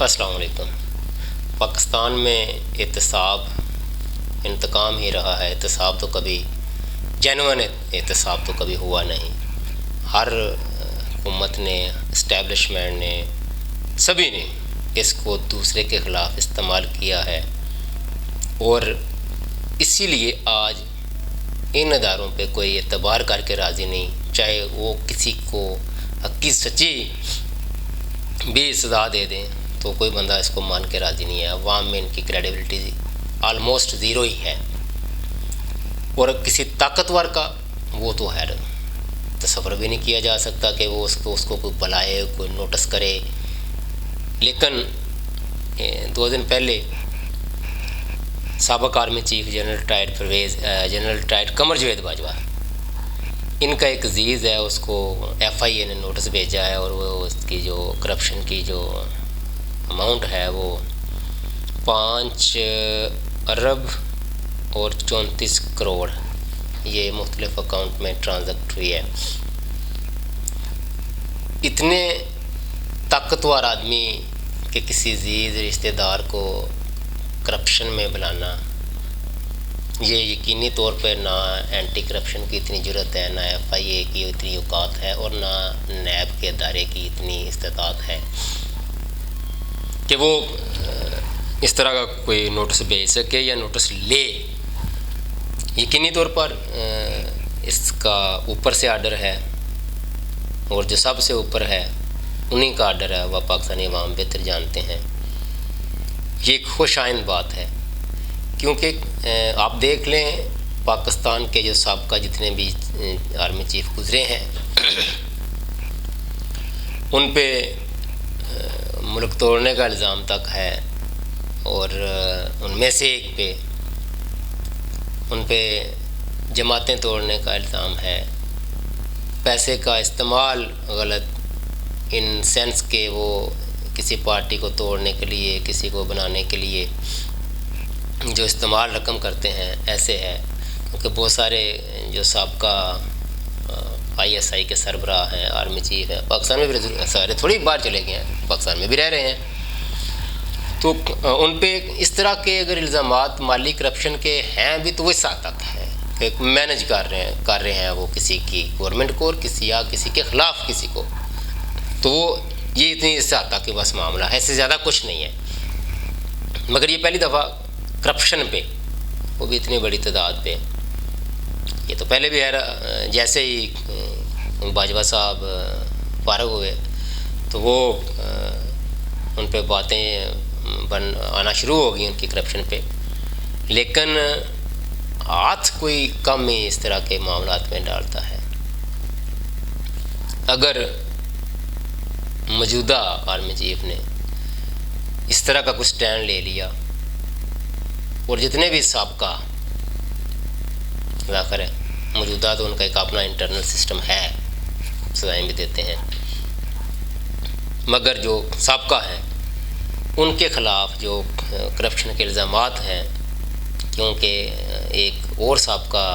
السلام علیکم۔ پاکستان میں احتساب انتقام ہی رہا ہے۔ احتساب تو کبھی جینوئن احتساب تو کبھی ہوا نہیں۔ ہر حکومت نے، اسٹیبلشمنٹ نے، سبھی نے اس کو دوسرے کے خلاف استعمال کیا ہے، اور اسی لیے آج ان اداروں پہ کوئی اعتبار کر کے راضی نہیں، چاہے وہ کسی کو حقی سچی بھی سزا دے دیں تو کوئی بندہ اس کو مان کے راضی نہیں ہے۔ عوام میں ان کی کریڈیبلٹی آلموسٹ زیرو ہی ہے، اور کسی طاقتور کا وہ تو ہے تصور بھی نہیں کیا جا سکتا کہ وہ اس کو کوئی بلائے، کوئی نوٹس کرے۔ لیکن 2 دن پہلے سابق army chief general retired Qamar Javed Bajwa, ان کا ایک عزیز ہے، اس کو FIA نے نوٹس بھیجا ہے، اور وہ اس کی جو کرپشن کی جو اماؤنٹ ہے وہ 5 ارب اور 34 کروڑ یہ مختلف اکاؤنٹ میں ٹرانزیکٹ ہوئی ہے۔ اتنے طاقتور آدمی کہ کسی عزیز رشتہ دار کو کرپشن میں بلانا، یہ یقینی طور پہ نہ اینٹی کرپشن کی اتنی جرت ہے، نہ FIA کی اتنی اوقات ہے، اور نہ نیب کے ادارے کی اتنی استطاعت ہے کہ وہ اس طرح کا کوئی نوٹس بھیج سکے یا نوٹس لے۔ یقینی طور پر اس کا اوپر سے آرڈر ہے، اور جو سب سے اوپر ہے انہی کا آرڈر ہے، وہ پاکستانی عوام بہتر جانتے ہیں۔ یہ ایک خوش آئند بات ہے، کیونکہ آپ دیکھ لیں پاکستان کے جو سابقہ جتنے بھی آرمی چیف گزرے ہیں ان پہ ملک توڑنے کا الزام تک ہے، اور ان میں سے ایک پہ ان پہ جماعتیں توڑنے کا الزام ہے، پیسے کا استعمال غلط ان سینس کہ وہ کسی پارٹی کو توڑنے کے لیے، کسی کو بنانے کے لیے جو استعمال رقم کرتے ہیں ایسے ہے۔ کیونکہ بہت سارے جو سابقہ ISI کے سربراہ ہیں، آرمی چیف ہیں، پاکستان میں بھی سارے تھوڑی باہر چلے گئے ہیں، پاکستان میں بھی رہ رہے ہیں، تو ان پہ اس طرح کے اگر الزامات مالی کرپشن کے ہیں بھی تو وہ اس حد تک ہے کہ مینج کر رہے ہیں وہ کسی کی گورنمنٹ کو، اور کسی کے خلاف کسی کو، تو وہ یہ اتنی اس حد تک کہ بس معاملہ ہے، اس سے زیادہ کچھ نہیں ہے۔ مگر یہ پہلی دفعہ کرپشن پہ، وہ بھی اتنی بڑی تعداد پہ، یہ تو پہلے بھی ہے، جیسے ہی باجوہ صاحب فارغ ہوئے تو وہ ان پہ باتیں آنا شروع ہو گئی ان کی کرپشن پہ، لیکن ہاتھ کوئی کم ہی اس طرح کے معاملات میں ڈالتا ہے۔ اگر موجودہ آرمی چیف نے اس طرح کا کچھ سٹینڈ لے لیا، اور جتنے بھی سابقہ ظاہر ہے موجودہ تو ان کا ایک اپنا انٹرنل سسٹم ہے، سزائیں بھی دیتے ہیں، مگر جو سابقہ ہیں ان کے خلاف جو کرپشن کے الزامات ہیں، کیونکہ ایک اور سابقہ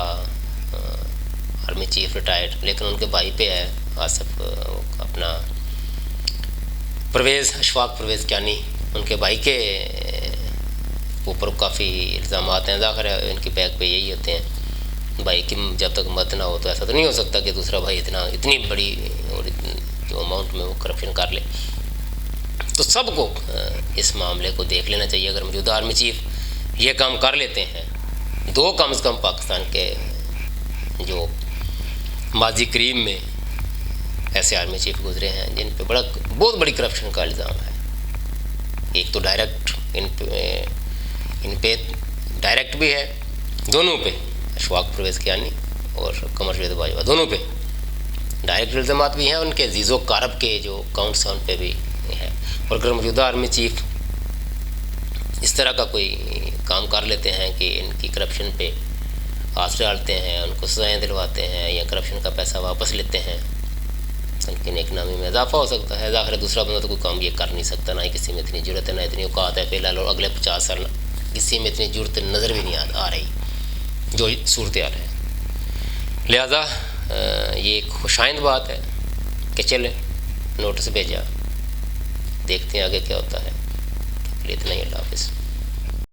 آرمی چیف ریٹائرڈ لیکن ان کے بھائی پہ ہے آصف، اپنا اشفاق پرویز کیانی، ان کے بھائی کے اوپر کافی الزامات ہیں۔ ظاہر ہے ان کے بیک پہ یہی ہوتے ہیں، بھائی کی جب تک مدد نہ ہو تو ایسا تو نہیں ہو سکتا کہ دوسرا بھائی اتنی بڑی اور جو اماؤنٹ میں وہ کرپشن کر لے۔ تو سب کو اس معاملے کو دیکھ لینا چاہیے۔ اگر موجودہ آرمی چیف یہ کام کر لیتے ہیں، 2 کم از کم پاکستان کے جو ماضی قریب میں ایسے آرمی چیف گزرے ہیں جن پہ بہت بڑی کرپشن کا الزام ہے، ایک تو ڈائریکٹ ان پہ ڈائریکٹ بھی ہے، دونوں پہ اشفاق پرویز کیانی اور قمر جاوید باجوہ دونوں پہ ڈائریکٹ الزامات بھی ہیں، ان کے عزیز و قارب کے جو اکاؤنٹس ہیں ان پہ بھی ہے۔ اور اگر موجودہ آرمی چیف اس طرح کا کوئی کام کر لیتے ہیں کہ ان کی کرپشن پہ آنچ ڈالتے ہیں، ان کو سزائیں دلواتے ہیں، یا کرپشن کا پیسہ واپس لیتے ہیں، ان کی نیک نامی میں اضافہ ہو سکتا ہے۔ ظاہر ہے دوسرا بندہ تو کوئی کام یہ کر نہیں سکتا، نہ ہی کسی میں اتنی جرت ہے، نہ اتنی اوقات ہے، فی الحال اور اگلے 50 سال کسی میں اتنی جرت نظر بھی نہیں آ رہی جو صورتحال ہے۔ لہٰذا یہ ایک خوش آئند بات ہے کہ چلیں نوٹس بھیجا، دیکھتے ہیں آگے کیا ہوتا ہے۔